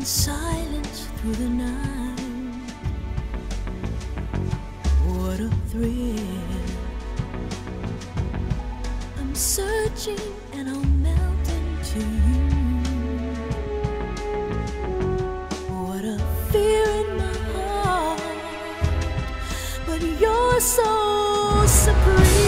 and silence through the night. What a thrill. I'm searching and I'll melt into you. What a fear in my heart, but you're so supreme.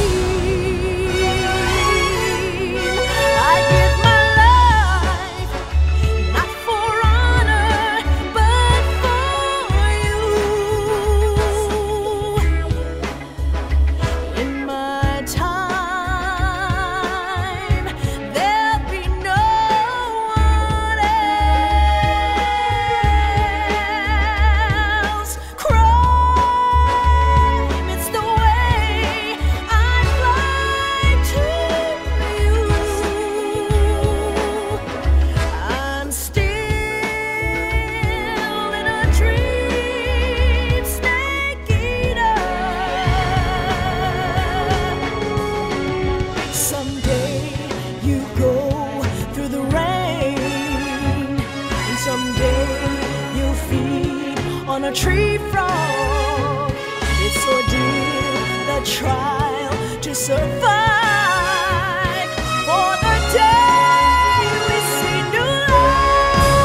On a tree frog, it's ordeal, the trial to survive. For the day we see new light,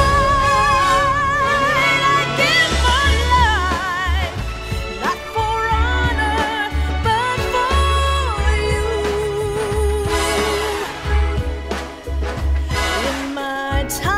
I give my life, not for honor, but for you. In my time,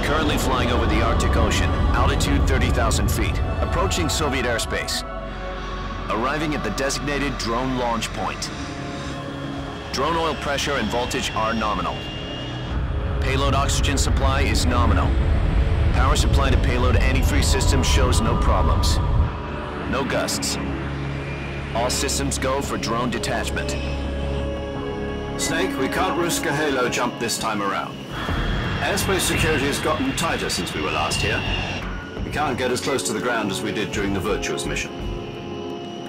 currently flying over the Arctic Ocean, altitude 30,000 feet, approaching Soviet airspace. Arriving at the designated drone launch point. Drone oil pressure and voltage are nominal. Payload oxygen supply is nominal. Power supply to payload antifreeze system shows no problems. No gusts. All systems go for drone detachment. Snake, we can't risk a halo jump this time around. Airspace security has gotten tighter since we were last here. We can't get as close to the ground as we did during the Virtuous mission.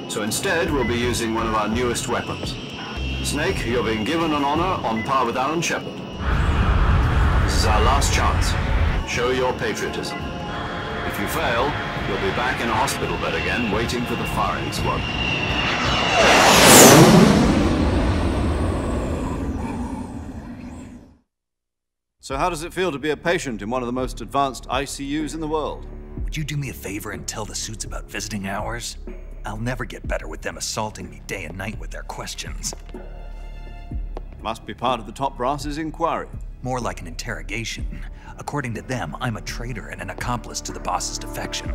So instead, we'll be using one of our newest weapons. Snake, you're being given an honor on par with Alan Shepard. This is our last chance. Show your patriotism. If you fail, you'll be back in a hospital bed again, waiting for the firing squad. So how does it feel to be a patient in one of the most advanced ICUs in the world? Would you do me a favor and tell the suits about visiting hours? I'll never get better with them assaulting me day and night with their questions. Must be part of the top brass's inquiry. More like an interrogation. According to them, I'm a traitor and an accomplice to the boss's defection.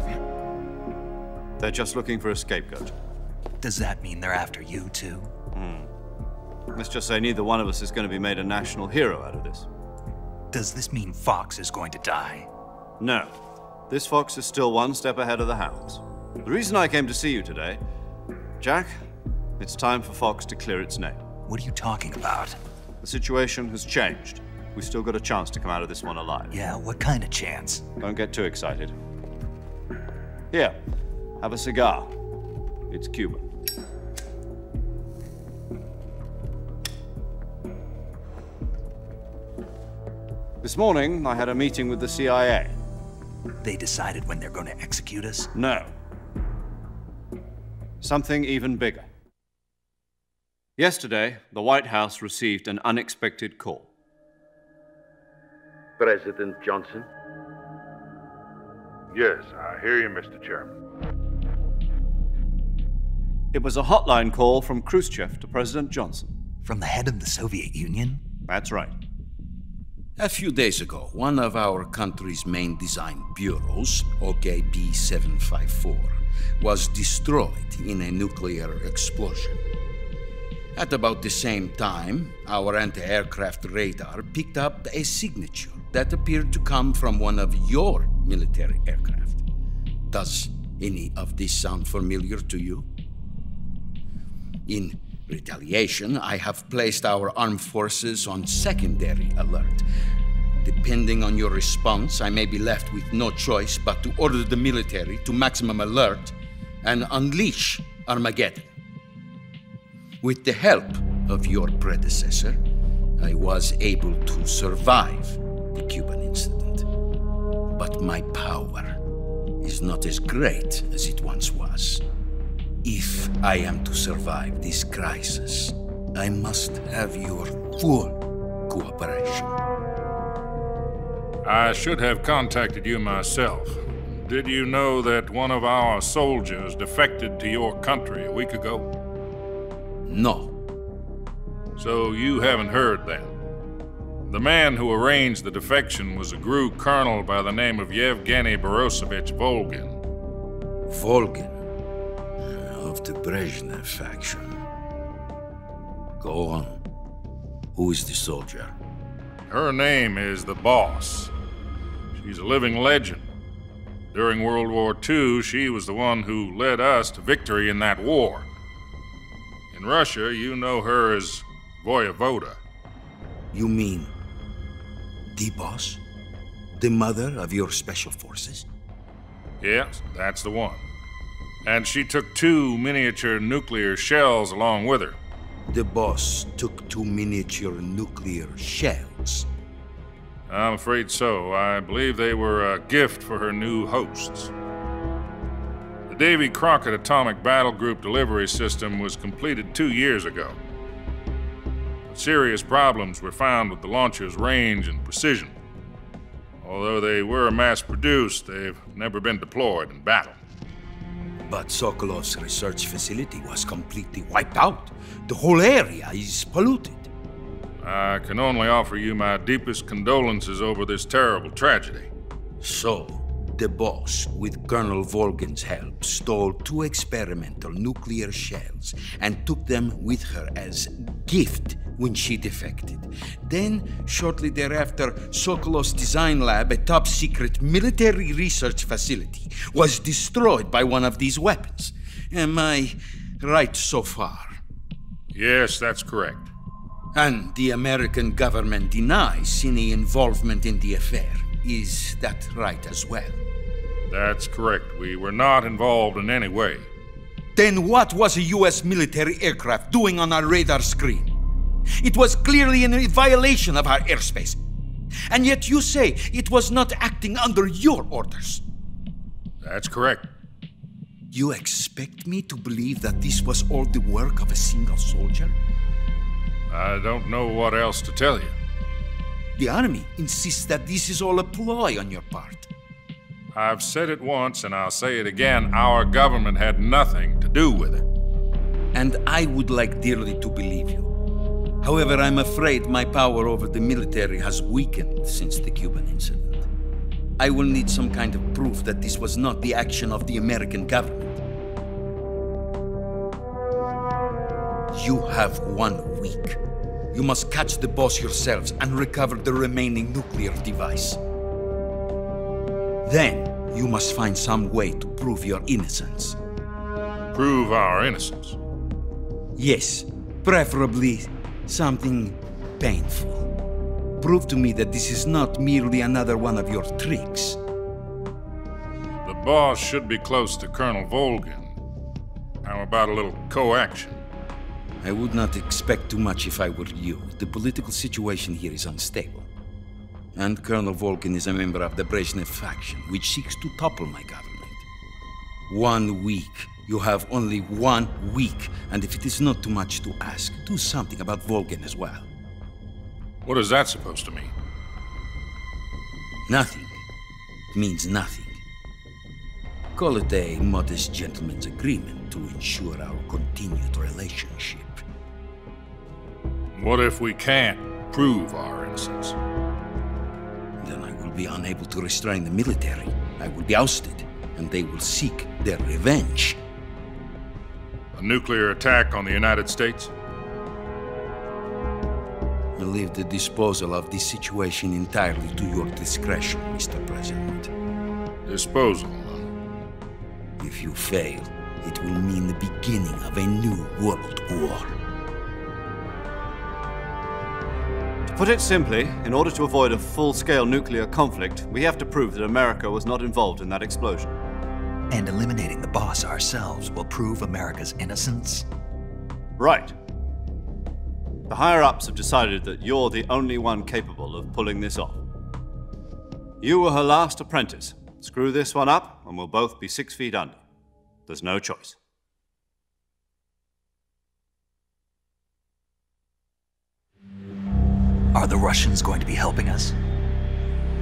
They're just looking for a scapegoat. Does that mean they're after you too? Let's just say neither one of us is going to be made a national hero out of this. Does this mean Fox is going to die? No. This fox is still one step ahead of the hounds. The reason I came to see you today, Jack, it's time for Fox to clear its name. What are you talking about? The situation has changed. We've still got a chance to come out of this one alive. Yeah, what kind of chance? Don't get too excited. Here, have a cigar. It's Cuban. This morning, I had a meeting with the CIA. They decided when they're going to execute us? No. Something even bigger. Yesterday, the White House received an unexpected call. President Johnson? Yes, I hear you, Mr. Chairman. It was a hotline call from Khrushchev to President Johnson. From the head of the Soviet Union? That's right. A few days ago, one of our country's main design bureaus, OKB 754, was destroyed in a nuclear explosion. At about the same time, our anti-aircraft radar picked up a signature that appeared to come from one of your military aircraft. Does any of this sound familiar to you? In retaliation, I have placed our armed forces on secondary alert. Depending on your response, I may be left with no choice but to order the military to maximum alert and unleash Armageddon. With the help of your predecessor, I was able to survive the Cuban incident. But my power is not as great as it once was. If I am to survive this crisis, I must have your full cooperation. I should have contacted you myself. Did you know that one of our soldiers defected to your country a week ago? No. So you haven't heard then. The man who arranged the defection was a GRU colonel by the name of Yevgeny Borosovich Volgin. Volgin, of the Brezhnev faction. Go on. Who is the soldier? Her name is the Boss. She's a living legend. During World War II, she was the one who led us to victory in that war. In Russia, you know her as Voyevoda. You mean the Boss? The mother of your special forces? Yes, that's the one. And she took 2 miniature nuclear shells along with her. The Boss took 2 miniature nuclear shells. I'm afraid so. I believe they were a gift for her new hosts. The Davy Crockett Atomic Battle Group delivery system was completed 2 years ago. But serious problems were found with the launcher's range and precision. Although they were mass-produced, they've never been deployed in battle. But Sokolov's research facility was completely wiped out. The whole area is polluted. I can only offer you my deepest condolences over this terrible tragedy. So, the Boss, with Colonel Volgin's help, stole 2 experimental nuclear shells and took them with her as gift when she defected. Then, shortly thereafter, Sokolov's design lab, a top-secret military research facility, was destroyed by one of these weapons. Am I right so far? Yes, that's correct. And the American government denies any involvement in the affair. Is that right as well? That's correct. We were not involved in any way. Then what was a U.S. military aircraft doing on our radar screen? It was clearly in violation of our airspace. And yet you say it was not acting under your orders. That's correct. You expect me to believe that this was all the work of a single soldier? I don't know what else to tell you. The army insists that this is all a ploy on your part. I've said it once and I'll say it again. Our government had nothing to do with it. And I would like dearly to believe you. However, I'm afraid my power over the military has weakened since the Cuban incident. I will need some kind of proof that this was not the action of the American government. You have 1 week. You must catch the Boss yourselves and recover the remaining nuclear device. Then, you must find some way to prove your innocence. Prove our innocence? Yes, preferably something painful. Prove to me that this is not merely another one of your tricks. The Boss should be close to Colonel Volgin. How about a little co-action? I would not expect too much if I were you. The political situation here is unstable. And Colonel Volgin is a member of the Brezhnev faction, which seeks to topple my government. 1 week You have only 1 week, and if it is not too much to ask, do something about Volgin as well. What is that supposed to mean? Nothing. It means nothing. Call it a modest gentleman's agreement to ensure our continued relationship. What if we can't prove our innocence? Then I will be unable to restrain the military. I will be ousted, and they will seek their revenge. A nuclear attack on the United States? I leave the disposal of this situation entirely to your discretion, Mr. President. Disposal, huh? If you fail, it will mean the beginning of a new world war. To put it simply, in order to avoid a full-scale nuclear conflict, we have to prove that America was not involved in that explosion. And eliminating the boss ourselves will prove America's innocence? Right. The higher-ups have decided that you're the only one capable of pulling this off. You were her last apprentice. Screw this one up, and we'll both be 6 feet under. There's no choice. Are the Russians going to be helping us?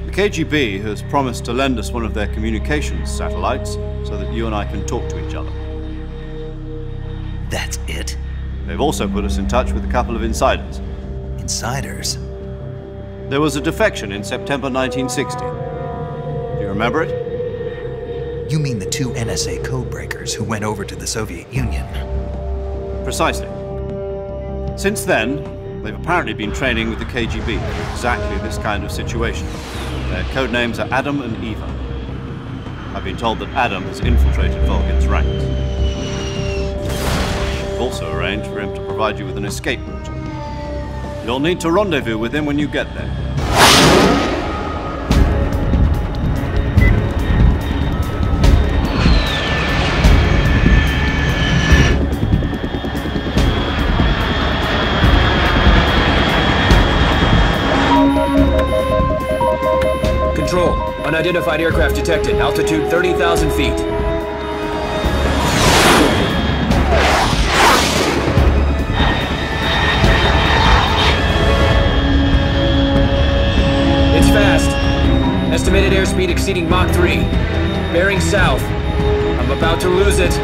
The KGB has promised to lend us one of their communications satellites so that you and I can talk to each other. That's it? They've also put us in touch with a couple of insiders. Insiders? There was a defection in September 1960. Do you remember it? You mean the 2 NSA codebreakers who went over to the Soviet Union? Precisely. Since then, they've apparently been training with the KGB for exactly this kind of situation. Their code names are Adam and Eva. I've been told that Adam has infiltrated Volgin's ranks. I've also arranged for him to provide you with an escape route. You'll need to rendezvous with him when you get there. Control. Unidentified aircraft detected. Altitude 30,000 feet. It's fast. Estimated airspeed exceeding Mach 3. Bearing south. I'm about to lose it.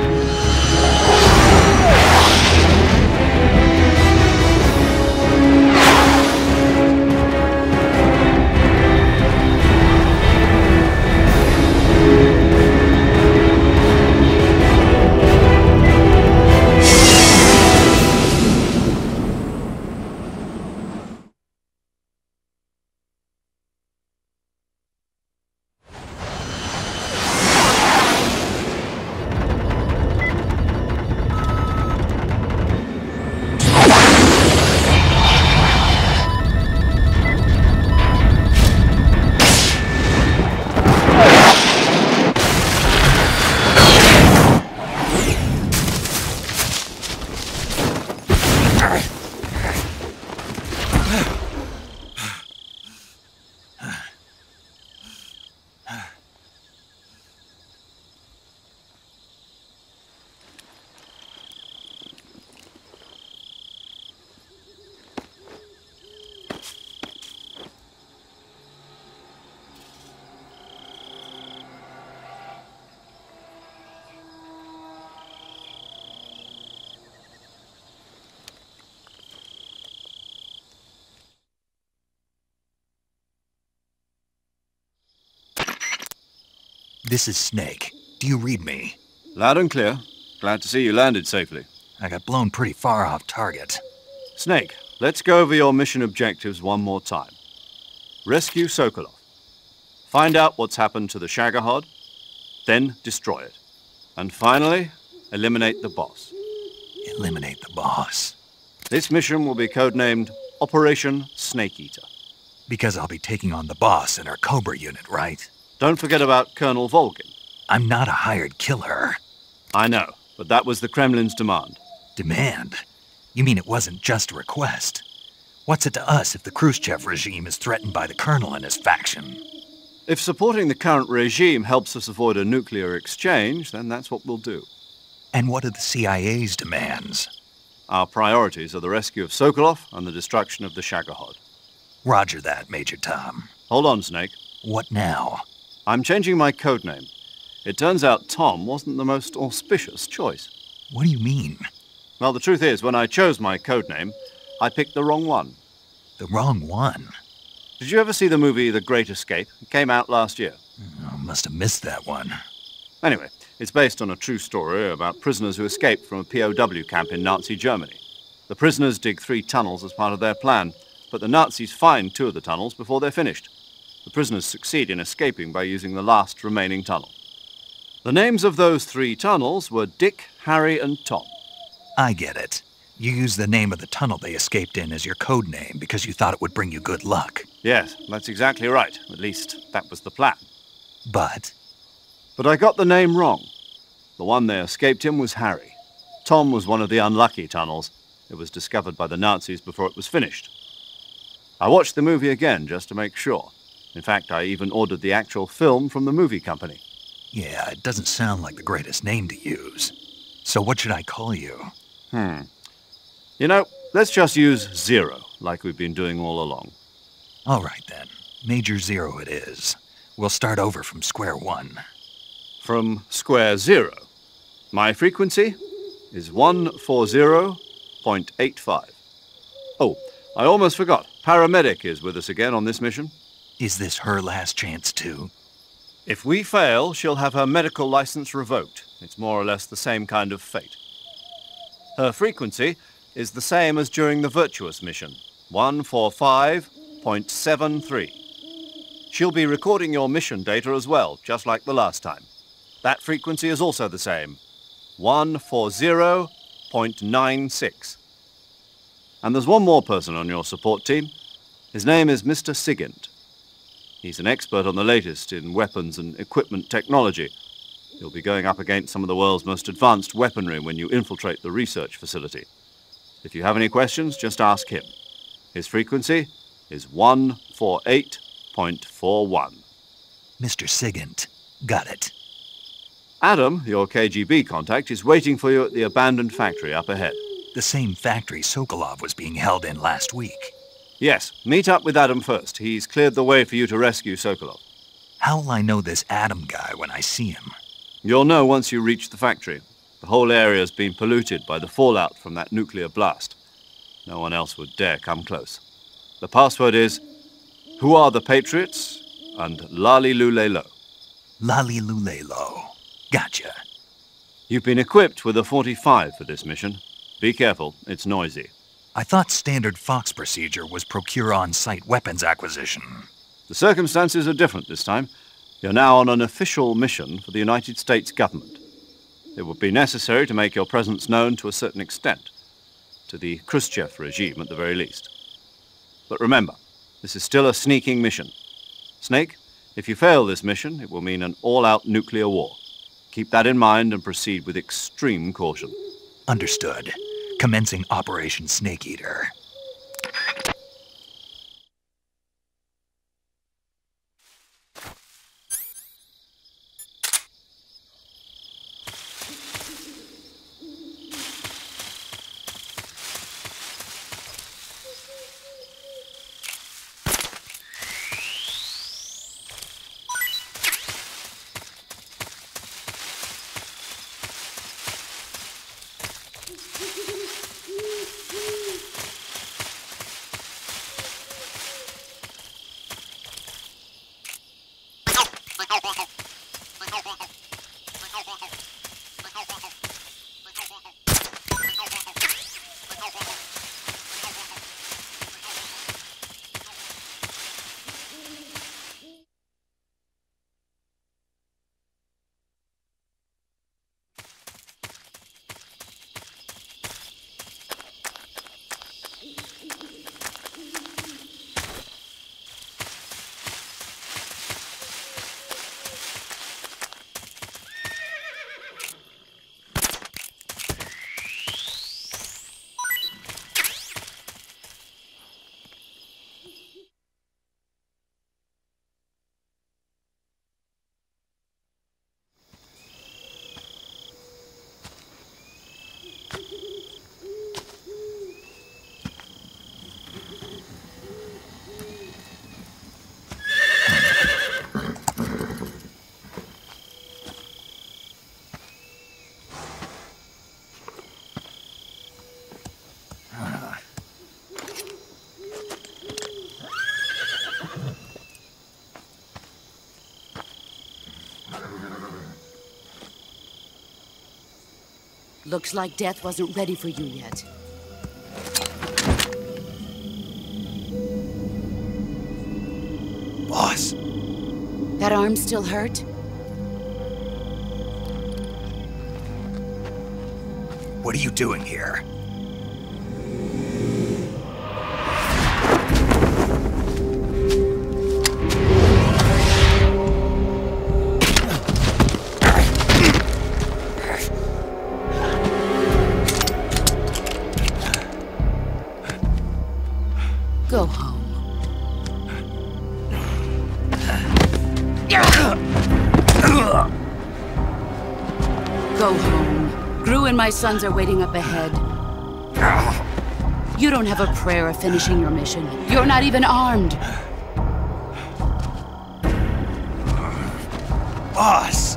This is Snake. Do you read me? Loud and clear. Glad to see you landed safely. I got blown pretty far off target. Snake, let's go over your mission objectives one more time. Rescue Sokolov. Find out what's happened to the Shagohod, then destroy it. And finally, eliminate the boss. Eliminate the boss. This mission will be codenamed Operation Snake Eater. Because I'll be taking on the boss in our Cobra unit, right? Don't forget about Colonel Volgin. I'm not a hired killer. I know, but that was the Kremlin's demand. Demand? You mean it wasn't just a request? What's it to us if the Khrushchev regime is threatened by the Colonel and his faction? If supporting the current regime helps us avoid a nuclear exchange, then that's what we'll do. And what are the CIA's demands? Our priorities are the rescue of Sokolov and the destruction of the Shagohod. Roger that, Major Tom. Hold on, Snake. What now? I'm changing my codename. It turns out Tom wasn't the most auspicious choice. What do you mean? Well, the truth is, when I chose my codename, I picked the wrong one. The wrong one? Did you ever see the movie The Great Escape? It came out last year. Oh, must have missed that one. Anyway, it's based on a true story about prisoners who escaped from a POW camp in Nazi Germany. The prisoners dig 3 tunnels as part of their plan, but the Nazis find 2 of the tunnels before they're finished. The prisoners succeed in escaping by using the last remaining tunnel. The names of those 3 tunnels were Dick, Harry, and Tom. I get it. You used the name of the tunnel they escaped in as your code name because you thought it would bring you good luck. Yes, that's exactly right. At least, that was the plan. But I got the name wrong. The one they escaped in was Harry. Tom was one of the unlucky tunnels. It was discovered by the Nazis before it was finished. I watched the movie again just to make sure. In fact, I even ordered the actual film from the movie company. yeah, it doesn't sound like the greatest name to use. So what should I call you? You know, let's just use Zero, like we've been doing all along. All right, then. Major Zero it is. We'll start over from square one. From square zero. My frequency is 140.85. Oh, I almost forgot. Paramedic is with us again on this mission. Is this her last chance, too? If we fail, she'll have her medical license revoked. It's more or less the same kind of fate. Her frequency is the same as during the Virtuous mission, 145.73. She'll be recording your mission data as well, just like the last time. That frequency is also the same, 140.96. And there's one more person on your support team. His name is Mr. Sigint. He's an expert on the latest in weapons and equipment technology. You'll be going up against some of the world's most advanced weaponry when you infiltrate the research facility. If you have any questions, just ask him. His frequency is 148.41. Mr. Sigint. Got it. Adam, your KGB contact, is waiting for you at the abandoned factory up ahead. The same factory Sokolov was being held in last week. Yes, meet up with Adam first. He's cleared the way for you to rescue Sokolov. How will I know this Adam guy when I see him? You'll know once you reach the factory. The whole area's been polluted by the fallout from that nuclear blast. No one else would dare come close. The password is, "Who are the Patriots?" and "Lali Lule Lo." Lali Lulelo. Gotcha. You've been equipped with a 45 for this mission. Be careful, it's noisy. I thought standard Fox procedure was procure on-site weapons acquisition. The circumstances are different this time. You're now on an official mission for the United States government. It would be necessary to make your presence known to a certain extent, to the Khrushchev regime at the very least. But remember, this is still a sneaking mission. Snake, if you fail this mission, it will mean an all-out nuclear war. Keep that in mind and proceed with extreme caution. Understood. Commencing Operation Snake Eater. Looks like death wasn't ready for you yet. Boss. That arm still hurt? What are you doing here? Go home. Go home. Gru and my sons are waiting up ahead. You don't have a prayer of finishing your mission. You're not even armed. Boss!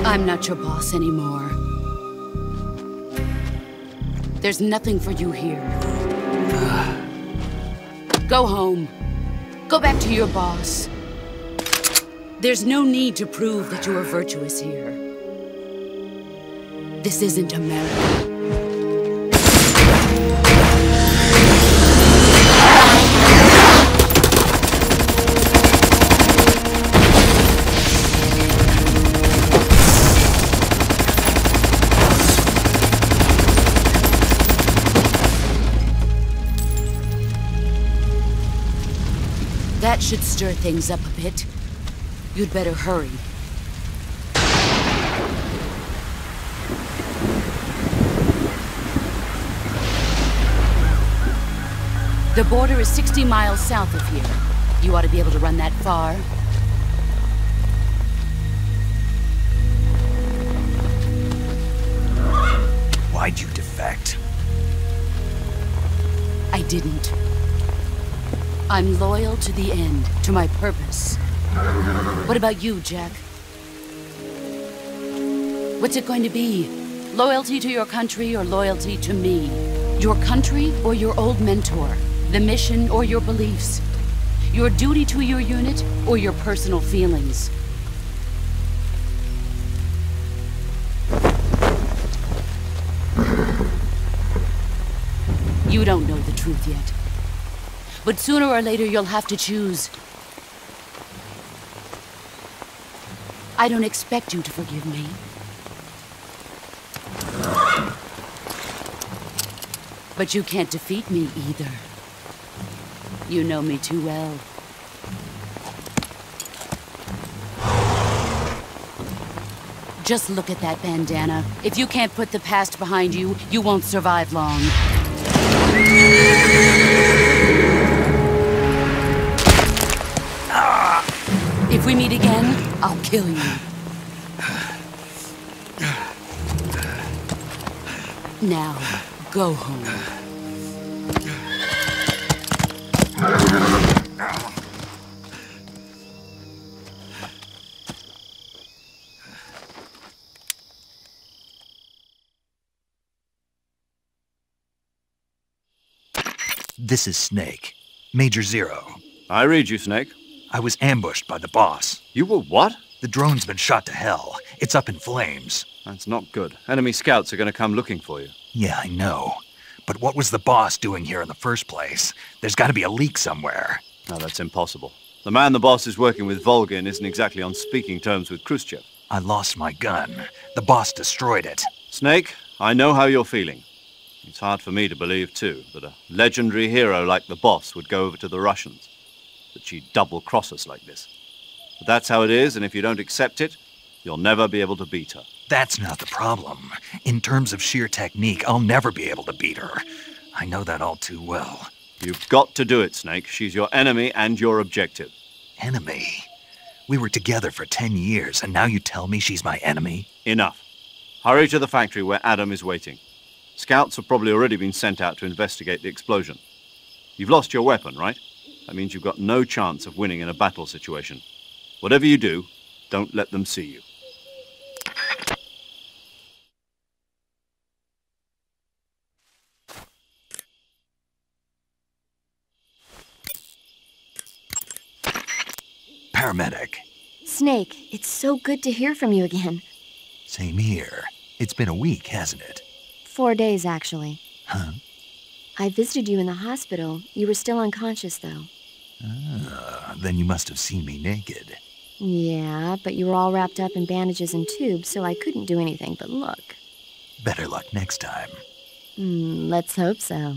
I'm not your boss anymore. There's nothing for you here. Go home. Go back to your boss. There's no need to prove that you are virtuous here. This isn't America. That should stir things up a bit. You'd better hurry. The border is 60 miles south of here. You ought to be able to run that far. Why'd you defect? I didn't. I'm loyal to the end, to my purpose. What about you, Jack? What's it going to be? Loyalty to your country or loyalty to me? Your country or your old mentor? The mission or your beliefs? Your duty to your unit or your personal feelings? You don't know the truth yet. But sooner or later, you'll have to choose. I don't expect you to forgive me. But you can't defeat me either. You know me too well. Just look at that bandana. If you can't put the past behind you, you won't survive long. If we meet again, I'll kill you. Now, go home. This is Snake. Major Zero. I read you, Snake. I was ambushed by the boss. You were what? The drone's been shot to hell. It's up in flames. That's not good. Enemy scouts are going to come looking for you. Yeah, I know. But what was the boss doing here in the first place? There's got to be a leak somewhere. No, that's impossible. The man the boss is working with, Volgin, isn't exactly on speaking terms with Khrushchev. I lost my gun. The boss destroyed it. Snake, I know how you're feeling. It's hard for me to believe, too, that a legendary hero like the boss would go over to the Russians. That she'd double-cross us like this. But that's how it is, and if you don't accept it, you'll never be able to beat her. That's not the problem. In terms of sheer technique, I'll never be able to beat her. I know that all too well. You've got to do it, Snake. She's your enemy and your objective. Enemy? We were together for 10 years, and now you tell me she's my enemy? Enough. Hurry to the factory where Adam is waiting. Scouts have probably already been sent out to investigate the explosion. You've lost your weapon, right? That means you've got no chance of winning in a battle situation. Whatever you do, don't let them see you. paramedic. Snake, it's so good to hear from you again. Same here. It's been a week, hasn't it? 4 days, actually. Huh? I visited you in the hospital. You were still unconscious, though. Then you must have seen me naked. Yeah, but you were all wrapped up in bandages and tubes, so I couldn't do anything but look. Better luck next time. Let's hope so.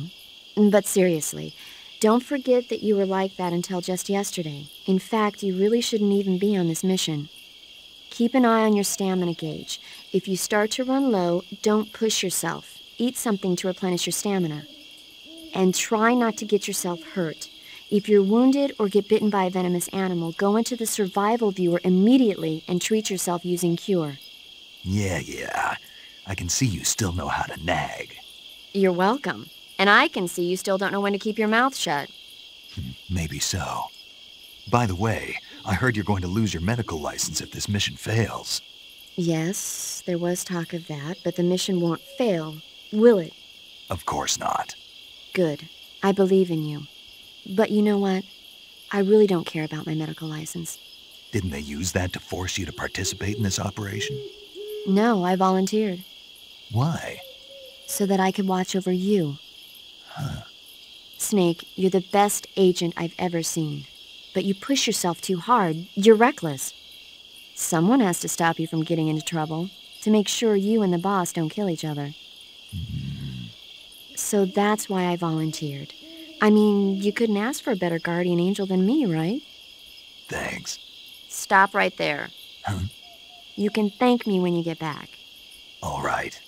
But seriously, don't forget that you were like that until just yesterday. In fact, you really shouldn't even be on this mission. Keep an eye on your stamina gauge. If you start to run low, don't push yourself. Eat something to replenish your stamina. And try not to get yourself hurt. If you're wounded or get bitten by a venomous animal, go into the survival viewer immediately and treat yourself using Cure. Yeah. I can see you still know how to nag. You're welcome. And I can see you still don't know when to keep your mouth shut. Maybe so. By the way, I heard you're going to lose your medical license if this mission fails. Yes, there was talk of that, but the mission won't fail, will it? Of course not. Good. I believe in you. But you know what? I really don't care about my medical license. Didn't they use that to force you to participate in this operation? No, I volunteered. Why? So that I could watch over you. Huh. Snake, you're the best agent I've ever seen. But you push yourself too hard. You're reckless. Someone has to stop you from getting into trouble, to make sure you and the boss don't kill each other. So that's why I volunteered. I mean, you couldn't ask for a better guardian angel than me, right? Thanks. Stop right there. Huh? You can thank me when you get back. All right.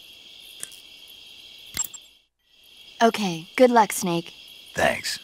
Okay, good luck, Snake. Thanks.